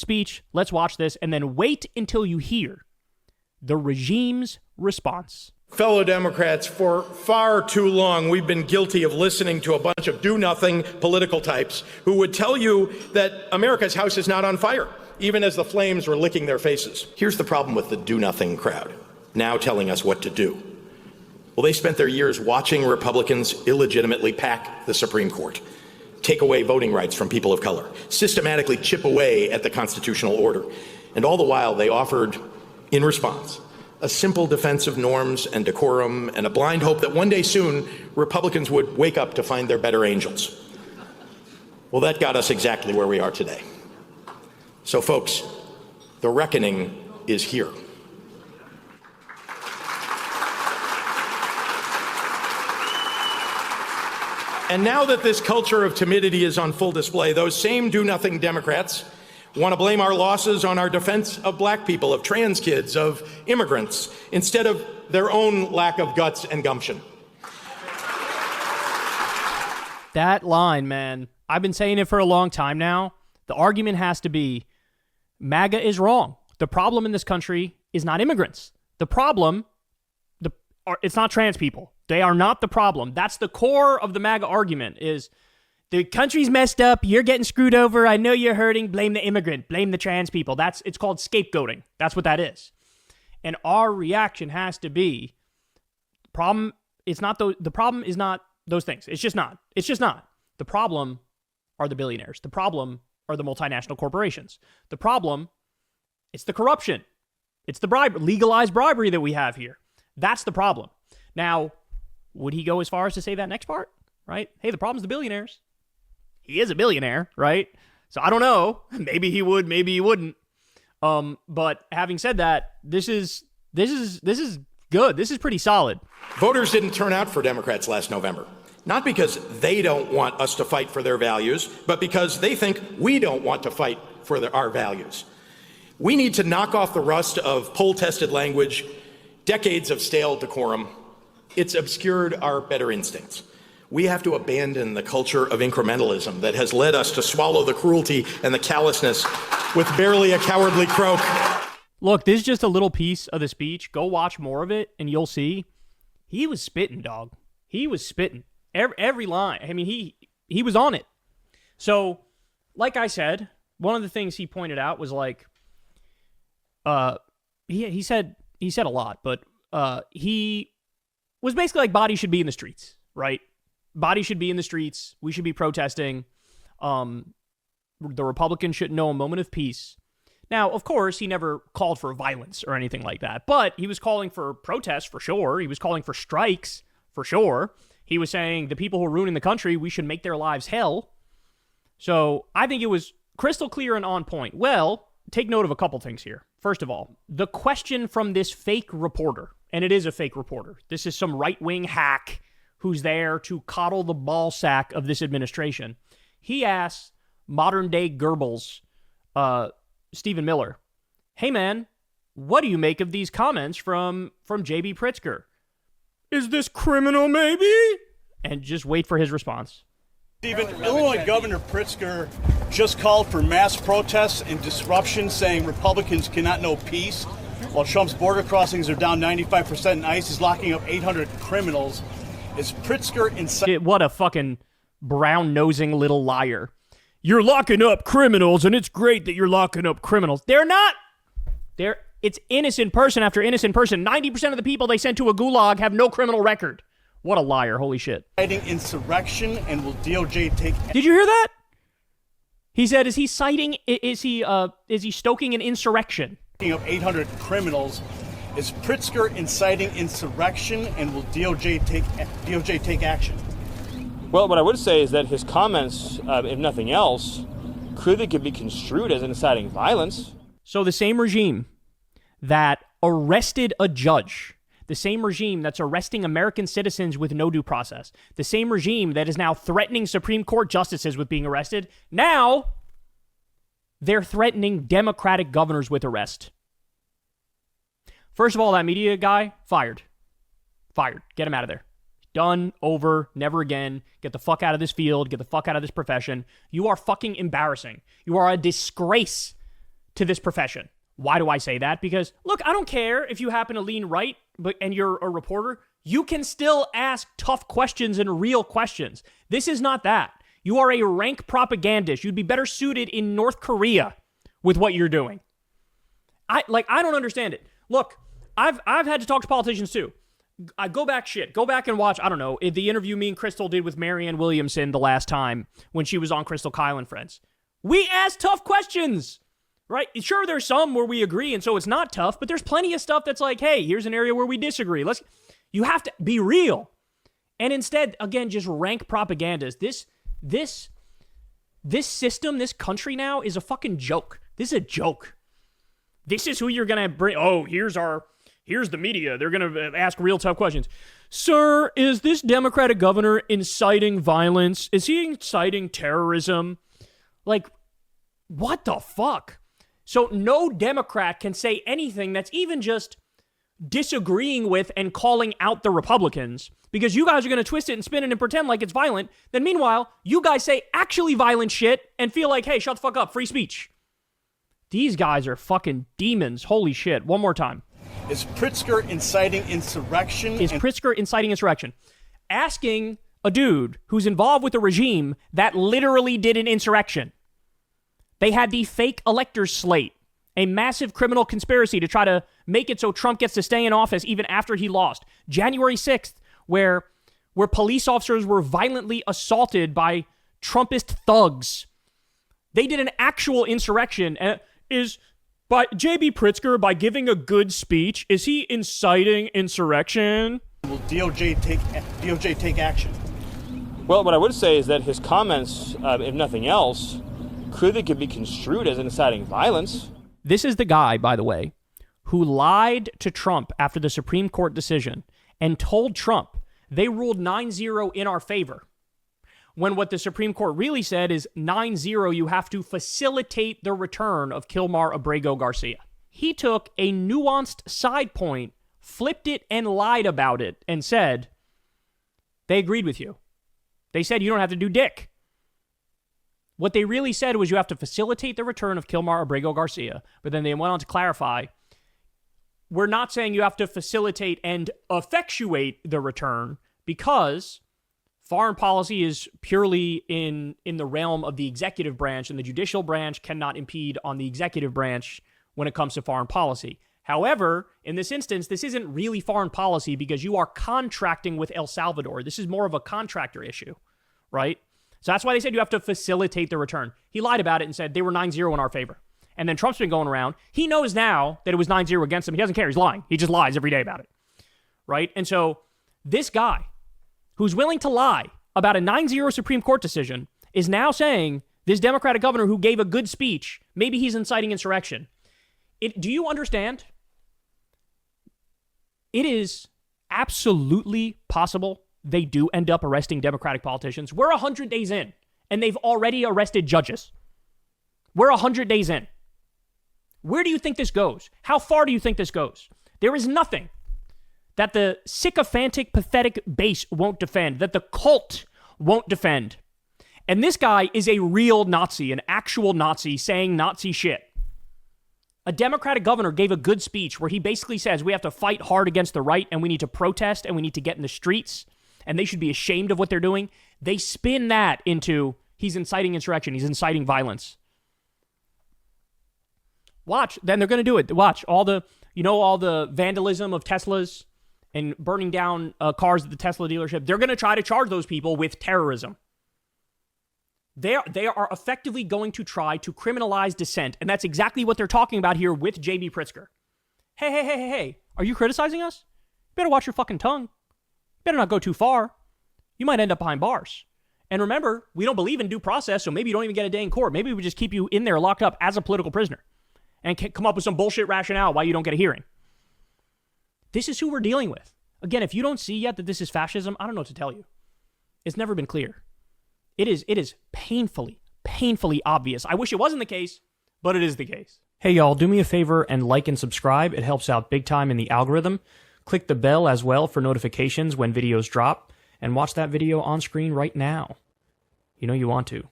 speech. Let's watch this and then wait until you hear the regime's response. Fellow Democrats, for far too long, we've been guilty of listening to a bunch of do-nothing political types who would tell you that America's house is not on fire, even as the flames were licking their faces. Here's the problem with the do-nothing crowd, now telling us what to do. Well, they spent their years watching Republicans illegitimately pack the Supreme Court, take away voting rights from people of color, systematically chip away at the constitutional order. And all the while, they offered, in response, a simple defense of norms and decorum and a blind hope that one day soon, Republicans would wake up to find their better angels. Well, that got us exactly where we are today. So, folks, the reckoning is here. And now that this culture of timidity is on full display, those same do-nothing Democrats want to blame our losses on our defense of black people, of trans kids, of immigrants, instead of their own lack of guts and gumption. That line, man, I've been saying it for a long time now. The argument has to be MAGA is wrong. The problem in this country is not immigrants. The problem, it's not trans people. They are not the problem. That's the core of the MAGA argument is the country's messed up. You're getting screwed over. I know you're hurting. Blame the immigrant. Blame the trans people. It's called scapegoating. That's what that is. And our reaction has to be the problem is not those things. It's just not. It's just not. The problem are the billionaires. The problem are the multinational corporations. The problem, it's the corruption. It's the legalized bribery that we have here. That's the problem. Now, would he go as far as to say that next part? Right? Hey, the problem's the billionaires. He is a billionaire, right? So I don't know. Maybe he would, maybe he wouldn't. But having said that, this is good. This is pretty solid. Voters didn't turn out for Democrats last November, not because they don't want us to fight for their values, but because they think we don't want to fight for our values. We need to knock off the rust of poll-tested language, decades of stale decorum. It's obscured our better instincts. We have to abandon the culture of incrementalism that has led us to swallow the cruelty and the callousness with barely a cowardly croak. Look, this is just a little piece of the speech. Go watch more of it, and you'll see. He was spitting, dog. He was spitting. Every line. I mean, he was on it. So, like I said, one of the things he pointed out was like, he said a lot, but he was basically like bodies should be in the streets, right? Bodies should be in the streets. We should be protesting. The Republicans shouldn't know a moment of peace. Now, of course, he never called for violence or anything like that, but he was calling for protests for sure. He was calling for strikes for sure. He was saying the people who are ruining the country, we should make their lives hell. So I think it was crystal clear and on point. Well, take note of a couple things here. First of all, the question from this fake reporter, and it is a fake reporter. This is some right-wing hack who's there to coddle the ball sack of this administration. He asks modern-day Goebbels, Stephen Miller, hey man, what do you make of these comments from J.B. Pritzker? Is this criminal, maybe? And just wait for his response. Stephen, Illinois Governor Pritzker just called for mass protests and disruption, saying Republicans cannot know peace, while Trump's border crossings are down 95% and ICE is locking up 800 criminals. Is Pritzker inciting... What a fucking brown-nosing little liar. You're locking up criminals, and it's great that you're locking up criminals. They're not. It's innocent person after innocent person. 90% of the people they sent to a gulag have no criminal record. What a liar. Holy shit. Insurrection, and will DOJ take... Did you hear that? He said, is he stoking an insurrection? Of 800 criminals. Is Pritzker inciting insurrection, and will DOJ take action? Well, what I would say is that his comments, if nothing else, clearly could be construed as inciting violence. So the same regime that arrested a judge, the same regime that's arresting American citizens with no due process, the same regime that is now threatening Supreme Court justices with being arrested, now they're threatening Democratic governors with arrest. First of all, that media guy, fired. Get him out of there. Done, over, never again. Get the fuck out of this field. Get the fuck out of this profession. You are fucking embarrassing. You are a disgrace to this profession. Why do I say that? Because, look, I don't care if you happen to lean right and you're a reporter. You can still ask tough questions and real questions. This is not that. You are a rank propagandist. You'd be better suited in North Korea with what you're doing. I don't understand it. Look, I've had to talk to politicians too. I go back and watch, I don't know, the interview me and Crystal did with Marianne Williamson the last time when she was on Crystal Kyle and Friends. We ask tough questions, right? Sure, there's some where we agree, and so it's not tough, but there's plenty of stuff that's like, hey, here's an area where we disagree. You have to be real. And instead, again, just rank propagandas. This system, this country now is a fucking joke. This is a joke. This is who you're going to bring. Oh, here's the media. They're going to ask real tough questions. Sir, is this Democratic governor inciting violence? Is he inciting terrorism? Like, what the fuck? So no Democrat can say anything that's even just disagreeing with and calling out the Republicans because you guys are going to twist it and spin it and pretend like it's violent. Then meanwhile, you guys say actually violent shit and feel like, hey, shut the fuck up, free speech. These guys are fucking demons. Holy shit. One more time. Is Pritzker inciting insurrection? Is Pritzker inciting insurrection? Asking a dude who's involved with a regime that literally did an insurrection. They had the fake electors slate, a massive criminal conspiracy to try to make it so Trump gets to stay in office even after he lost. January 6th, where police officers were violently assaulted by Trumpist thugs. They did an actual insurrection. Is by J.B. Pritzker, by giving a good speech, is he inciting insurrection? Will DOJ take action? Well, what I would say is that his comments, if nothing else, clearly could be construed as inciting violence. This is the guy, by the way, who lied to Trump after the Supreme Court decision and told Trump they ruled 9-0 in our favor. When what the Supreme Court really said is 9-0, you have to facilitate the return of Kilmar Abrego Garcia. He took a nuanced side point, flipped it, and lied about it, and said, they agreed with you. They said you don't have to do dick. What they really said was you have to facilitate the return of Kilmar Abrego Garcia, but then they went on to clarify, we're not saying you have to facilitate and effectuate the return because foreign policy is purely in the realm of the executive branch, and the judicial branch cannot impede on the executive branch when it comes to foreign policy. However, in this instance, this isn't really foreign policy because you are contracting with El Salvador. This is more of a contractor issue, right? So that's why they said you have to facilitate the return. He lied about it and said they were 9-0 in our favor. And then Trump's been going around. He knows now that it was 9-0 against him. He doesn't care. He's lying. He just lies every day about it, right? And so this guy who's willing to lie about a 9-0 Supreme Court decision is now saying this Democratic governor who gave a good speech, maybe he's inciting insurrection. Do you understand? It is absolutely possible they do end up arresting Democratic politicians. We're 100 days in, and they've already arrested judges. We're 100 days in. Where do you think this goes? How far do you think this goes? There is nothing that the sycophantic, pathetic base won't defend, that the cult won't defend. And this guy is a real Nazi, an actual Nazi saying Nazi shit. A Democratic governor gave a good speech where he basically says we have to fight hard against the right and we need to protest and we need to get in the streets and they should be ashamed of what they're doing. They spin that into he's inciting insurrection, he's inciting violence. Watch, then they're going to do it. Watch, all the vandalism of Teslas and burning down cars at the Tesla dealership. They're going to try to charge those people with terrorism. They are effectively going to try to criminalize dissent, and that's exactly what they're talking about here with J.B. Pritzker. Hey, are you criticizing us? You better watch your fucking tongue. You better not go too far. You might end up behind bars. And remember, we don't believe in due process, so maybe you don't even get a day in court. Maybe we just keep you in there locked up as a political prisoner and come up with some bullshit rationale why you don't get a hearing. This is who we're dealing with. Again, if you don't see yet that this is fascism, I don't know what to tell you. It's never been clear. It is painfully obvious. I wish it wasn't the case, but it is the case. Hey, y'all, do me a favor and like and subscribe. It helps out big time in the algorithm. Click the bell as well for notifications when videos drop, and watch that video on screen right now. You know you want to.